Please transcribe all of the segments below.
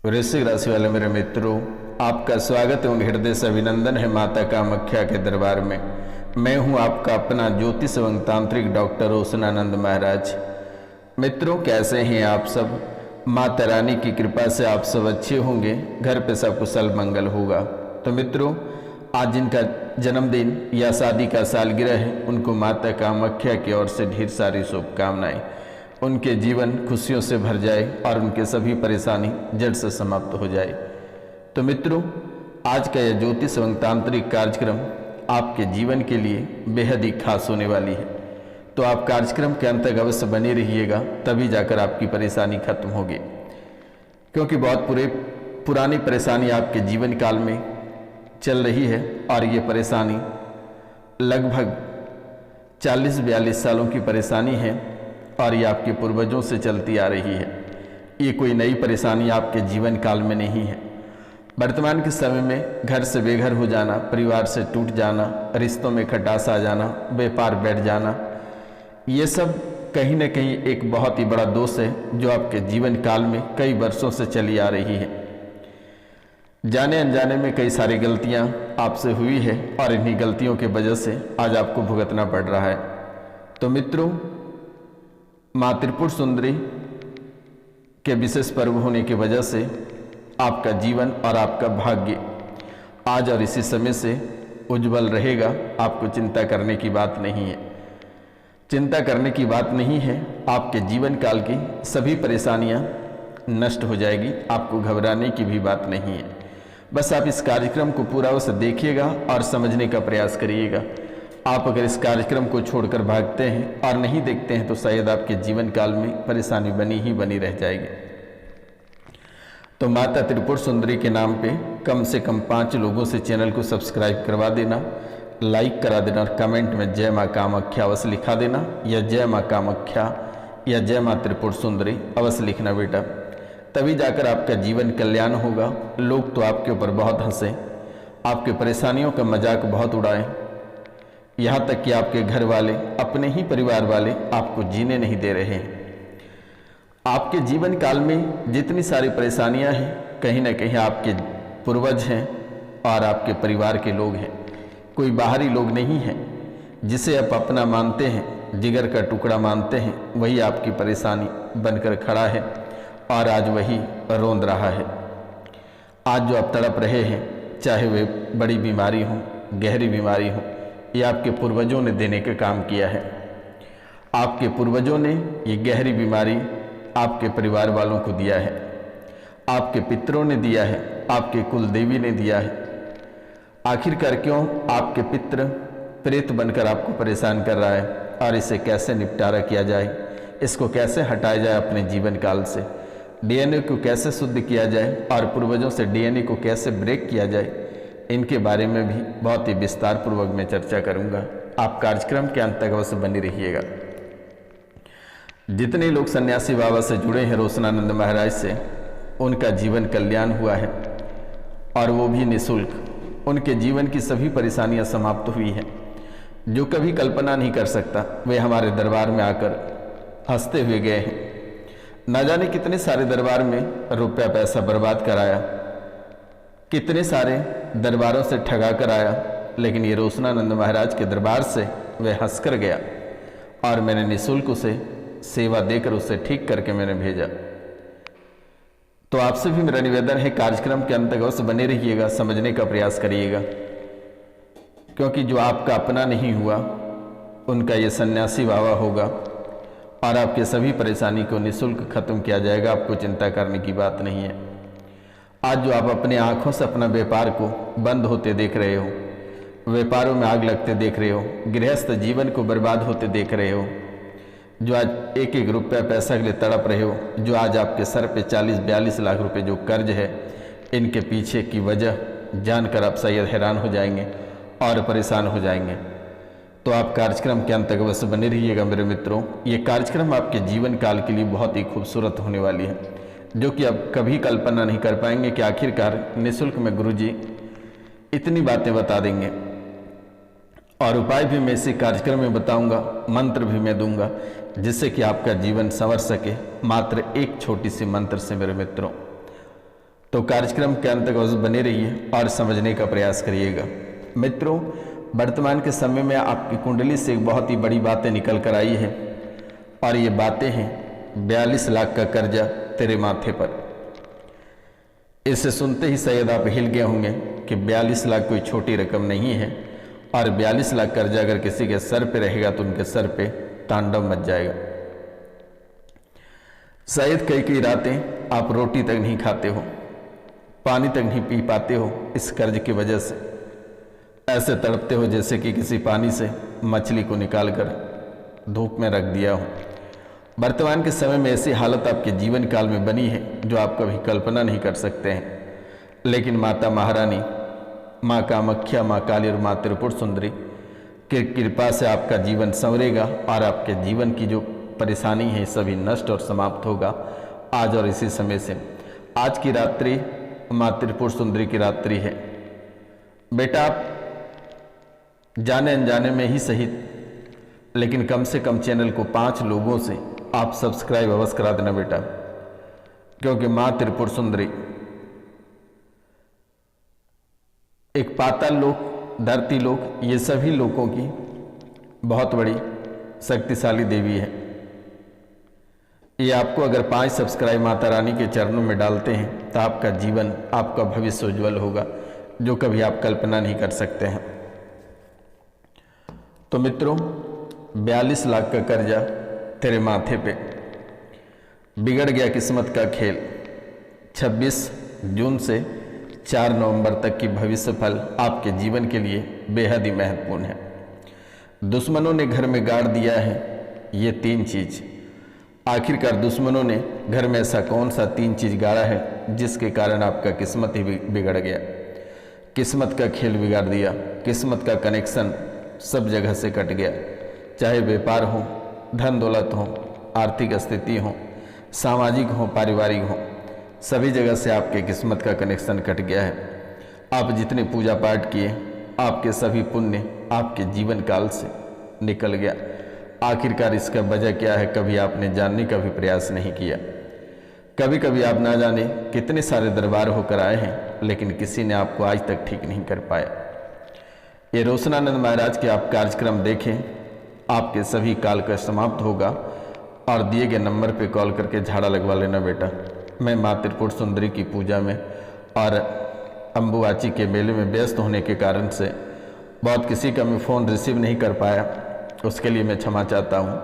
वृश्चिक राशि वाले मेरे मित्रों, आपका स्वागत एवं हृदय से अभिनंदन है माता कामाख्या के दरबार में। मैं हूं आपका अपना ज्योतिष एवं तांत्रिक डॉक्टर रोशनानंद महाराज। मित्रों, कैसे हैं आप सब? माता रानी की कृपा से आप सब अच्छे होंगे, घर पे सब कुशल मंगल होगा। तो मित्रों, आज जिनका जन्मदिन या शादी का सालगिरह है, उनको माता कामाख्या की ओर से ढेर सारी शुभकामनाएं। उनके जीवन खुशियों से भर जाए और उनके सभी परेशानी जड़ से समाप्त हो जाए। तो मित्रों, आज का यह ज्योतिष एवं तांत्रिक कार्यक्रम आपके जीवन के लिए बेहद ही खास होने वाली है। तो आप कार्यक्रम के अंत तक अवश्य बने रहिएगा, तभी जाकर आपकी परेशानी खत्म होगी। क्योंकि बहुत पुरानी परेशानी आपके जीवन काल में चल रही है और ये परेशानी लगभग 40-42 सालों की परेशानी है और ये आपके पूर्वजों से चलती आ रही है। ये कोई नई परेशानी आपके जीवन काल में नहीं है। वर्तमान के समय में घर से बेघर हो जाना, परिवार से टूट जाना, रिश्तों में खटास आ जाना, व्यापार बैठ जाना, ये सब कहीं न कहीं एक बहुत ही बड़ा दोष है जो आपके जीवन काल में कई वर्षों से चली आ रही है। जाने अनजाने में कई सारी गलतियां आपसे हुई है और इन्हीं गलतियों के वजह से आज आपको भुगतना पड़ रहा है। तो मित्रों, माँ त्रिपुर सुंदरी के विशेष पर्व होने की वजह से आपका जीवन और आपका भाग्य आज और इसी समय से उज्जवल रहेगा। आपको चिंता करने की बात नहीं है। चिंता करने की बात नहीं है। आपके जीवन काल की सभी परेशानियां नष्ट हो जाएगी। आपको घबराने की भी बात नहीं है। बस आप इस कार्यक्रम को पूरा से देखिएगा और समझने का प्रयास करिएगा। आप अगर इस कार्यक्रम को छोड़कर भागते हैं और नहीं देखते हैं तो शायद आपके जीवन काल में परेशानी बनी रह जाएगी। तो माता त्रिपुर सुंदरी के नाम पे कम से कम 5 लोगों से चैनल को सब्सक्राइब करवा देना, लाइक करा देना और कमेंट में जय माँ कामाख्या अवश्य लिखा देना, या जय माँ कामाख्या या जय माँ त्रिपुर सुंदरी अवश्य लिखना बेटा। तभी जाकर आपका जीवन कल्याण होगा। लोग तो आपके ऊपर बहुत हंसे, आपके परेशानियों का मजाक बहुत उड़ाएं, यहाँ तक कि आपके घर वाले, अपने ही परिवार वाले आपको जीने नहीं दे रहे हैं। आपके जीवन काल में जितनी सारी परेशानियां हैं, कहीं ना कहीं आपके पूर्वज हैं और आपके परिवार के लोग हैं। कोई बाहरी लोग नहीं है जिसे आप अपना मानते हैं, जिगर का टुकड़ा मानते हैं, वही आपकी परेशानी बनकर खड़ा है और आज वही रोंद रहा है। आज जो आप तड़प रहे हैं, चाहे वे बड़ी बीमारी हो, गहरी बीमारी हो, ये आपके पूर्वजों ने देने का काम किया है। आपके पूर्वजों ने ये गहरी बीमारी आपके परिवार वालों को दिया है, आपके पितरों ने दिया है, आपके कुल देवी ने दिया है। आखिरकार क्यों आपके पित्र प्रेत बनकर आपको परेशान कर रहा है और इसे कैसे निपटारा किया जाए, इसको कैसे हटाया जाए अपने जीवन काल से, डीएनए को कैसे शुद्ध किया जाए और पूर्वजों से डीएनए को कैसे ब्रेक किया जाए, इनके बारे में भी बहुत ही विस्तार पूर्वक मैं चर्चा करूंगा। आप कार्यक्रम के अंत तक अवश्य बने रहिएगा। जितने लोग सन्यासी बाबा से जुड़े हैं रोशनानंद महाराज से, उनका जीवन कल्याण हुआ है और वो भी निःशुल्क। उनके जीवन की सभी परेशानियां समाप्त हुई हैं। जो कभी कल्पना नहीं कर सकता, वे हमारे दरबार में आकर हंसते हुए गए हैं। न जाने कितने सारे दरबार में रुपया पैसा बर्बाद कराया, कितने सारे दरबारों से ठगा कर आया, लेकिन ये रोशनानंद महाराज के दरबार से वह हंसकर गया और मैंने निःशुल्क उसे सेवा देकर उसे ठीक करके मैंने भेजा। तो आपसे भी मेरा निवेदन है, कार्यक्रम के अंत तक अवश्य बने रहिएगा, समझने का प्रयास करिएगा। क्योंकि जो आपका अपना नहीं हुआ, उनका ये सन्यासी बाबा होगा और आपके सभी परेशानी को निःशुल्क खत्म किया जाएगा। आपको चिंता करने की बात नहीं है। आज जो आप अपने आंखों से अपना व्यापार को बंद होते देख रहे हो, व्यापारों में आग लगते देख रहे हो, गृहस्थ जीवन को बर्बाद होते देख रहे हो, जो आज एक एक रुपया पैसा के लिए तड़प रहे हो, जो आज आपके सर पे 40-42 लाख रुपए जो कर्ज है, इनके पीछे की वजह जानकर आप शायद हैरान हो जाएंगे और परेशान हो जाएंगे। तो आप कार्यक्रम के अंत तक अवश्य बने रहिएगा मेरे मित्रों। ये कार्यक्रम आपके जीवन काल के लिए बहुत ही खूबसूरत होने वाली है, जो कि आप कभी कल्पना नहीं कर पाएंगे कि आखिरकार निःशुल्क में गुरुजी इतनी बातें बता देंगे। और उपाय भी मैं इसी कार्यक्रम में बताऊंगा, मंत्र भी मैं दूंगा, जिससे कि आपका जीवन संवर सके, मात्र एक छोटी सी मंत्र से मेरे मित्रों। तो कार्यक्रम के अंत तक बने रहिए और समझने का प्रयास करिएगा। मित्रों, वर्तमान के समय में आपकी कुंडली से एक बहुत ही बड़ी बातें निकल कर आई है और ये बातें हैं 42 लाख का कर्जा तेरे माथे पर। इसे सुनते ही शायद आप हिल गए होंगे कि 42 लाख कोई छोटी रकम नहीं है और 42 लाख कर्जा अगर किसी के सर पे रहेगा तो उनके सर पे तांडव मच जाएगा। शायद कई रातें आप रोटी तक नहीं खाते हो, पानी तक नहीं पी पाते हो इस कर्ज की वजह से। ऐसे तड़पते हो जैसे कि किसी पानी से मछली को निकालकर धूप में रख दिया हो। वर्तमान के समय में ऐसी हालत आपके जीवन काल में बनी है जो आप कभी कल्पना नहीं कर सकते हैं। लेकिन माता महारानी, माँ कामाख्या, माँ काली और माँ त्रिपुर सुंदरी की कृपा से आपका जीवन संवरेगा और आपके जीवन की जो परेशानी है सभी नष्ट और समाप्त होगा आज और इसी समय से। आज की रात्रि माँ त्रिपुर सुंदरी की रात्रि है। बेटा, आप जाने अनजाने में ही सही, लेकिन कम से कम चैनल को 5 लोगों से आप सब्सक्राइब अवश्य करा देना बेटा, क्योंकि माँ त्रिपुर सुंदरी एक पाताल लोक, धरती लोक, ये सभी लोगों की बहुत बड़ी शक्तिशाली देवी है। ये आपको अगर 5 सब्सक्राइब माता रानी के चरणों में डालते हैं तो आपका जीवन, आपका भविष्य उज्जवल होगा जो कभी आप कल्पना नहीं कर सकते हैं। तो मित्रों, 42 लाख का कर्जा तेरे माथे पे, बिगड़ गया किस्मत का खेल। 26 जून से 4 नवंबर तक की भविष्य फल आपके जीवन के लिए बेहद ही महत्वपूर्ण है। दुश्मनों ने घर में गाड़ दिया है ये 3 चीज। आखिरकार दुश्मनों ने घर में ऐसा कौन सा 3 चीज गाड़ा है जिसके कारण आपका किस्मत ही बिगड़ गया, किस्मत का खेल बिगाड़ दिया, किस्मत का कनेक्शन सब जगह से कट गया। चाहे व्यापार हो, धन दौलत हो, आर्थिक स्थिति हो, सामाजिक हो, पारिवारिक हो, सभी जगह से आपके किस्मत का कनेक्शन कट गया है। आप जितने पूजा पाठ किए, आपके सभी पुण्य आपके जीवन काल से निकल गया। आखिरकार इसका वजह क्या है, कभी आपने जानने का भी प्रयास नहीं किया। कभी कभी आप ना जाने कितने सारे दरबार होकर आए हैं, लेकिन किसी ने आपको आज तक ठीक नहीं कर पाया। ये रोशनानंद महाराज के आप कार्यक्रम देखें, आपके सभी काल का समाप्त होगा। और दिए गए नंबर पे कॉल करके झाड़ा लगवा लेना बेटा। मैं माँ त्रिपुर सुंदरी की पूजा में और अम्बुवाची के मेले में व्यस्त होने के कारण से बहुत किसी का मैं फ़ोन रिसीव नहीं कर पाया, उसके लिए मैं क्षमा चाहता हूँ।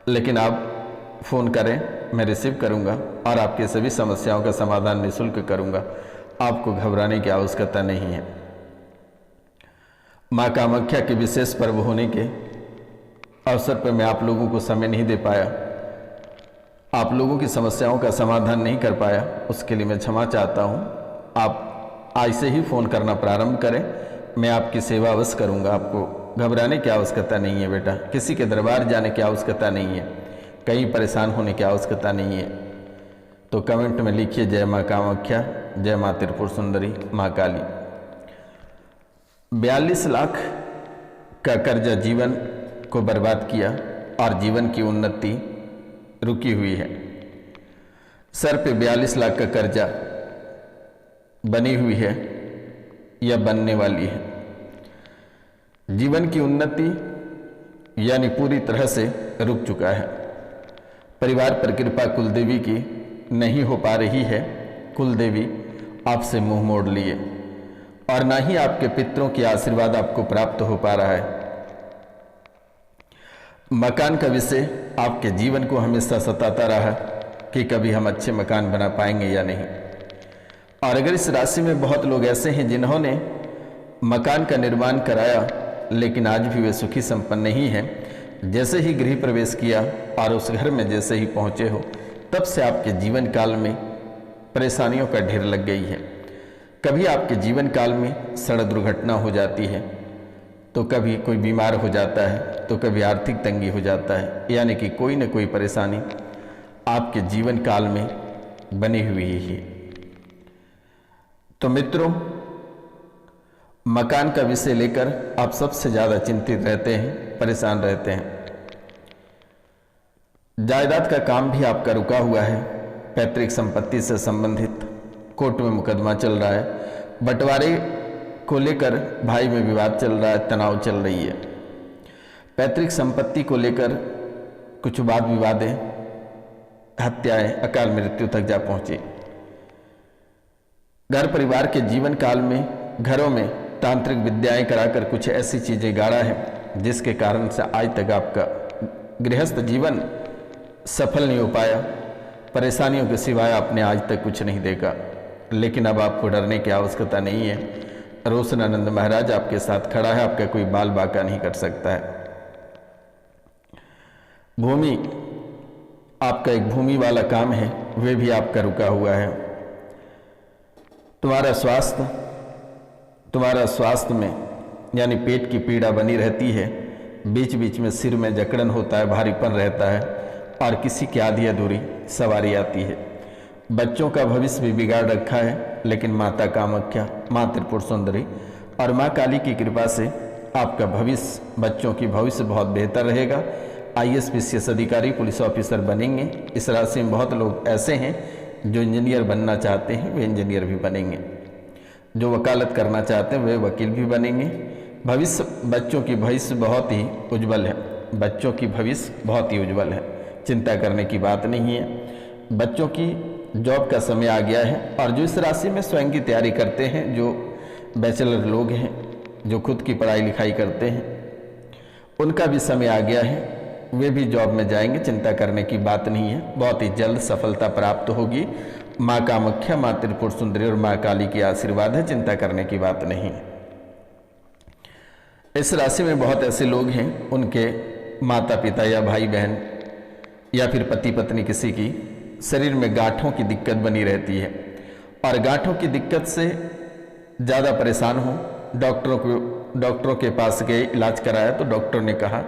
लेकिन आप फ़ोन करें, मैं रिसीव करूँगा और आपकी सभी समस्याओं का समाधान निःशुल्क करूँगा। आपको घबराने की आवश्यकता नहीं है। माँ कामाख्या के विशेष पर्व होने के अवसर पर मैं आप लोगों को समय नहीं दे पाया, आप लोगों की समस्याओं का समाधान नहीं कर पाया, उसके लिए मैं क्षमा चाहता हूँ। आप आज से ही फ़ोन करना प्रारंभ करें, मैं आपकी सेवा अवश्य करूँगा। आपको घबराने की आवश्यकता नहीं है बेटा, किसी के दरबार जाने की आवश्यकता नहीं है, कहीं परेशान होने की आवश्यकता नहीं है। तो कमेंट में लिखिए जय माँ कामाख्या, जय माँ त्रिपुर सुंदरी, माँ काली। 42 लाख का कर्जा जीवन को बर्बाद किया और जीवन की उन्नति रुकी हुई है। सर पे 42 लाख का कर्जा बनी हुई है या बनने वाली है। जीवन की उन्नति यानी पूरी तरह से रुक चुका है। परिवार पर कृपा कुलदेवी की नहीं हो पा रही है, कुलदेवी आपसे मुंह मोड़ लिए, और ना ही आपके पितरों की आशीर्वाद आपको प्राप्त हो पा रहा है। मकान का विषय आपके जीवन को हमेशा सताता रहा कि कभी हम अच्छे मकान बना पाएंगे या नहीं। और अगर इस राशि में बहुत लोग ऐसे हैं जिन्होंने मकान का निर्माण कराया लेकिन आज भी वे सुखी संपन्न नहीं हैं। जैसे ही गृह प्रवेश किया और उस घर में जैसे ही पहुंचे हो, तब से आपके जीवन काल में परेशानियों का ढेर लग गई है। कभी आपके जीवन काल में सड़क दुर्घटना हो जाती है, तो कभी कोई बीमार हो जाता है, तो कभी आर्थिक तंगी हो जाता है, यानी कि कोई न कोई परेशानी आपके जीवन काल में बनी हुई है। तो मित्रों, मकान का विषय लेकर आप सबसे ज़्यादा चिंतित रहते हैं, परेशान रहते हैं। जायदाद का काम भी आपका रुका हुआ है। पैतृक संपत्ति से संबंधित कोर्ट में मुकदमा चल रहा है, बंटवारे को लेकर भाई में विवाद चल रहा है, तनाव चल रही है, पैतृक संपत्ति को लेकर कुछ वाद विवादें, हत्याएं, अकाल मृत्यु तक जा पहुंची। घर परिवार के जीवन काल में घरों में तांत्रिक विद्याएं कराकर कुछ ऐसी चीजें गाड़ा है जिसके कारण से आज तक आपका गृहस्थ जीवन सफल नहीं हो पाया। परेशानियों के सिवाय आपने आज तक कुछ नहीं देखा, लेकिन अब आपको डरने की आवश्यकता नहीं है। रोशनानंद महाराज आपके साथ खड़ा है, आपका कोई बाल बाका नहीं कर सकता है। भूमि, आपका एक भूमि वाला काम है, वे भी आपका रुका हुआ है। तुम्हारा स्वास्थ्य में यानी पेट की पीड़ा बनी रहती है, बीच बीच में सिर में जकड़न होता है, भारीपन रहता है और किसी की आधी अधूरी सवारी आती है। बच्चों का भविष्य भी बिगाड़ रखा है, लेकिन माता कामाख्या, माँ त्रिपुर सुंदरी और माँ काली की कृपा से आपका भविष्य, बच्चों की भविष्य बहुत बेहतर रहेगा। IAS PCS अधिकारी, पुलिस ऑफिसर बनेंगे। इस राशि में बहुत लोग ऐसे हैं जो इंजीनियर बनना चाहते हैं, वे इंजीनियर भी बनेंगे। जो वकालत करना चाहते हैं वे वकील भी बनेंगे। भविष्य, बच्चों की भविष्य बहुत ही उज्जवल है, बच्चों की भविष्य बहुत ही उज्जवल है, चिंता करने की बात नहीं है। बच्चों की जॉब का समय आ गया है। और जो इस राशि में स्वयं की तैयारी करते हैं, जो बैचलर लोग हैं, जो खुद की पढ़ाई लिखाई करते हैं, उनका भी समय आ गया है, वे भी जॉब में जाएंगे, चिंता करने की बात नहीं है। बहुत ही जल्द सफलता प्राप्त होगी। माँ कामाख्या, माँ त्रिपुर सुंदरी और माँ काली की आशीर्वाद है, चिंता करने की बात नहीं है। इस राशि में बहुत ऐसे लोग हैं, उनके माता पिता या भाई बहन या फिर पति पत्नी किसी की शरीर में गांठों की दिक्कत बनी रहती है और गांठों की दिक्कत से ज़्यादा परेशान हो। डॉक्टरों के पास गए, इलाज कराया तो डॉक्टर ने कहा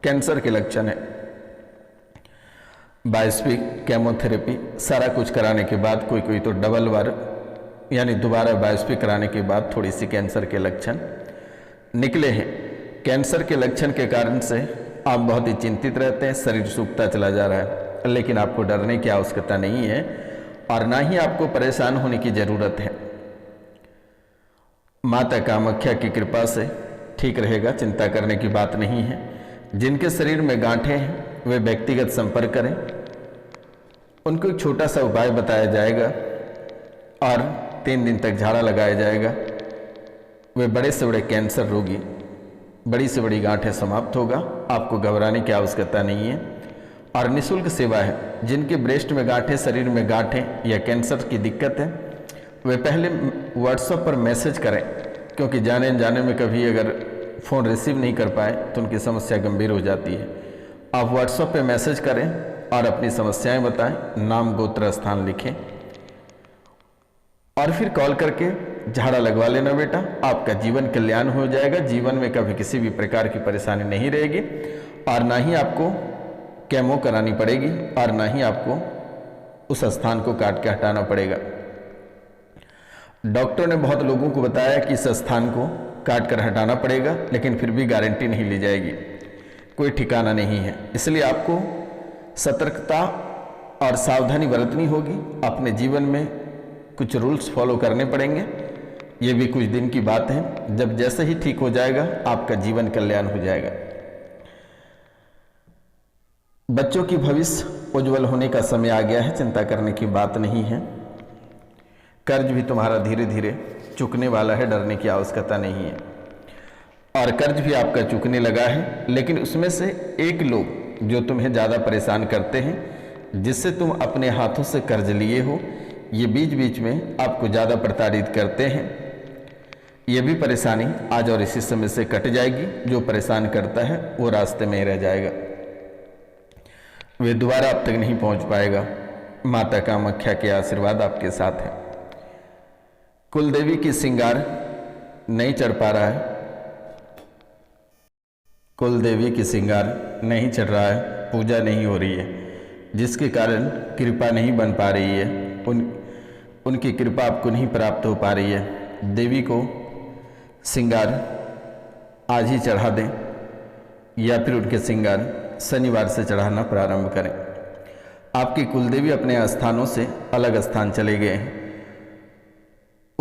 कैंसर के लक्षण है। बायोप्सी, केमोथेरेपी, सारा कुछ कराने के बाद कोई तो डबल बार यानी दोबारा बायोप्सी कराने के बाद थोड़ी सी कैंसर के लक्षण निकले हैं। कैंसर के लक्षण के कारण से आप बहुत ही चिंतित रहते हैं, शरीर सूखता चला जा रहा है, लेकिन आपको डरने की आवश्यकता नहीं है और ना ही आपको परेशान होने की जरूरत है। माता कामाख्या की कृपा से ठीक रहेगा, चिंता करने की बात नहीं है। जिनके शरीर में गांठें हैं वे व्यक्तिगत संपर्क करें, उनको एक छोटा सा उपाय बताया जाएगा और 3 दिन तक झाड़ा लगाया जाएगा। वे बड़े से बड़े कैंसर रोगी, बड़ी से बड़ी गांठें समाप्त होगा। आपको घबराने की आवश्यकता नहीं है और निःशुल्क सेवा है। जिनके ब्रेस्ट में गांठें, शरीर में गांठें या कैंसर की दिक्कत है, वे पहले व्हाट्सएप पर मैसेज करें, क्योंकि जाने में कभी अगर फ़ोन रिसीव नहीं कर पाए तो उनकी समस्या गंभीर हो जाती है। आप व्हाट्सएप पे मैसेज करें और अपनी समस्याएं बताएं, नाम गोत्र स्थान लिखें और फिर कॉल करके झाड़ा लगवा लेना बेटा, आपका जीवन कल्याण हो जाएगा। जीवन में कभी किसी भी प्रकार की परेशानी नहीं रहेगी और ना ही आपको केमो करानी पड़ेगी और ना ही आपको उस स्थान को काट के हटाना पड़ेगा। डॉक्टर ने बहुत लोगों को बताया कि इस स्थान को काट कर हटाना पड़ेगा, लेकिन फिर भी गारंटी नहीं ली जाएगी, कोई ठिकाना नहीं है। इसलिए आपको सतर्कता और सावधानी बरतनी होगी। अपने जीवन में कुछ रूल्स फॉलो करने पड़ेंगे। ये भी कुछ दिन की बात है, जब जैसे ही ठीक हो जाएगा आपका जीवन कल्याण हो जाएगा। बच्चों की भविष्य उज्जवल होने का समय आ गया है, चिंता करने की बात नहीं है। कर्ज भी तुम्हारा धीरे धीरे चुकने वाला है, डरने की आवश्यकता नहीं है। और कर्ज भी आपका चुकने लगा है, लेकिन उसमें से एक लोग जो तुम्हें ज़्यादा परेशान करते हैं, जिससे तुम अपने हाथों से कर्ज लिए हो, ये बीच बीच में आपको ज़्यादा प्रताड़ित करते हैं। ये भी परेशानी आज और इसी समय से कट जाएगी। जो परेशान करता है वो रास्ते में ही रह जाएगा, वे दोबारा अब तक नहीं पहुंच पाएगा। माता कामाख्या के आशीर्वाद आपके साथ है। कुलदेवी की श्रृंगार नहीं चढ़ पा रहा है, कुलदेवी की श्रृंगार नहीं चढ़ रहा है, पूजा नहीं हो रही है, जिसके कारण कृपा नहीं बन पा रही है। उनकी कृपा आपको नहीं प्राप्त हो पा रही है। देवी को श्रृंगार आज ही चढ़ा दें या फिर उनके श्रृंगार शनिवार से चढ़ाना प्रारंभ करें। आपकी कुलदेवी अपने स्थानों से अलग स्थान चले गए हैं,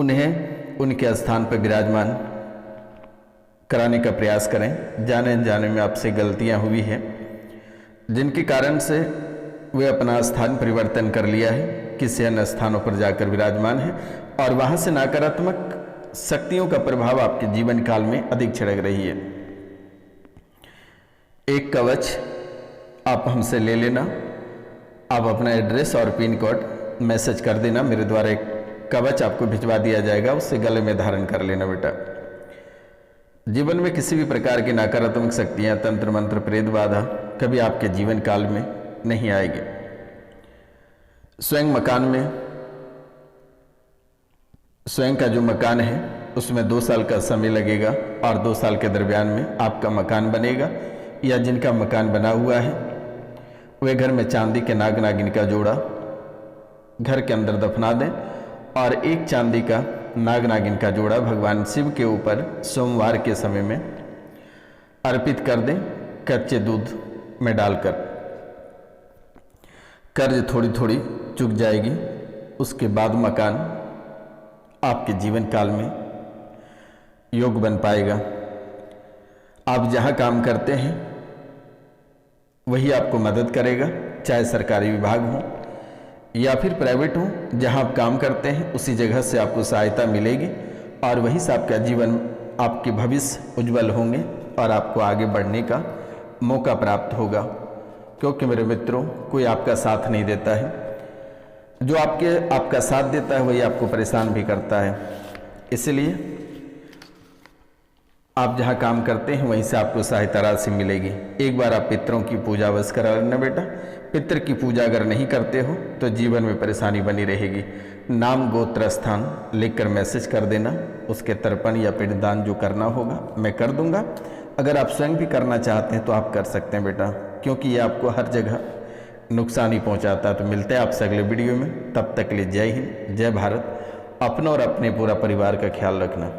उन्हें उनके स्थान पर विराजमान कराने का प्रयास करें। जाने अनजाने में आपसे गलतियां हुई है जिनके कारण से वे अपना स्थान परिवर्तन कर लिया है, किसी अन्य स्थानों पर जाकर विराजमान है और वहां से नकारात्मक शक्तियों का प्रभाव आपके जीवन काल में अधिक छिड़क रही है। एक कवच आप हमसे ले लेना। आप अपना एड्रेस और पिन कोड मैसेज कर देना, मेरे द्वारा एक कवच आपको भिजवा दिया जाएगा, उससे गले में धारण कर लेना बेटा। जीवन में किसी भी प्रकार की नकारात्मक शक्तियां, तंत्र मंत्र, प्रेत बाधा कभी आपके जीवन काल में नहीं आएगी। स्वयं का जो मकान है उसमें 2 साल का समय लगेगा और 2 साल के दरमियान में आपका मकान बनेगा, या जिनका मकान बना हुआ है वे घर में चांदी के नाग नागिन का जोड़ा घर के अंदर दफना दें और एक चांदी का नाग नागिन का जोड़ा भगवान शिव के ऊपर सोमवार के समय में अर्पित कर दें, कच्चे दूध में डालकर। कर्ज थोड़ी थोड़ी चुक जाएगी। उसके बाद मकान आपके जीवन काल में योग बन पाएगा। आप जहां काम करते हैं वही आपको मदद करेगा, चाहे सरकारी विभाग हो या फिर प्राइवेट हो। जहां आप काम करते हैं उसी जगह से आपको सहायता मिलेगी और वहीं से आपका जीवन, आपके भविष्य उज्जवल होंगे और आपको आगे बढ़ने का मौका प्राप्त होगा। क्योंकि मेरे मित्रों, कोई आपका साथ नहीं देता है, जो आपका साथ देता है वही आपको परेशान भी करता है। इसलिए आप जहाँ काम करते हैं वहीं से आपको सहायता राशि मिलेगी। एक बार आप पितरों की पूजा अवश्य करा लेना बेटा। पितृ की पूजा अगर नहीं करते हो तो जीवन में परेशानी बनी रहेगी। नाम, गोत्र, स्थान लिखकर मैसेज कर देना। उसके तर्पण या पिंडदान जो करना होगा मैं कर दूंगा। अगर आप स्वयं भी करना चाहते हैं तो आप कर सकते हैं बेटा, क्योंकि ये आपको हर जगह नुकसान ही पहुंचाता है। तो मिलते हैं आपसे अगले वीडियो में, तब तक के लिए जय हिंद, जय भारत। अपना और अपने पूरा परिवार का ख्याल रखना।